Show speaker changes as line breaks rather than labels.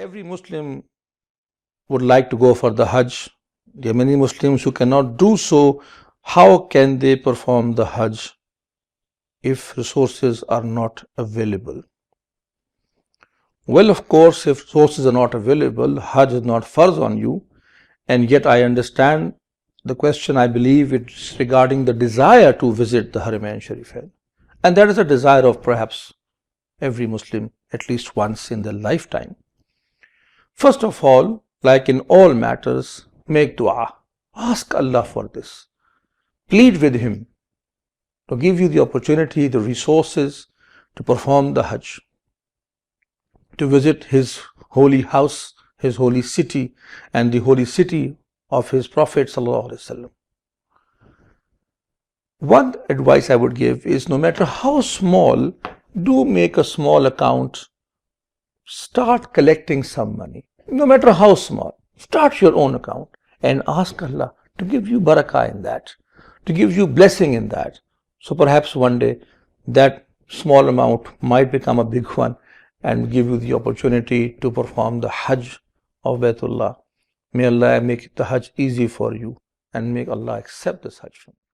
Every Muslim would like to go for the Hajj. There are many Muslims who cannot do so. How can they perform the Hajj if resources are not available? Well, of course, if resources are not available, Hajj is not farz on you. And yet I understand the question. I believe it's regarding the desire to visit the Haramain Sharifain. And that is a desire of perhaps every Muslim at least once in their lifetime. First of all, like in all matters, make dua. Ask Allah for this. Plead with Him to give you the opportunity, the resources to perform the Hajj, to visit His holy house, His holy city, and the holy city of His Prophet Sallallahu Alaihi Wasallam. One advice I would give is, no matter how small, do make a small account. Start collecting some money. No matter how small, start your own account and ask Allah to give you barakah in that, to give you blessing in that. So perhaps one day that small amount might become a big one and give you the opportunity to perform the Hajj of Baitullah. May Allah make the Hajj easy for you and make Allah accept this Hajj from you.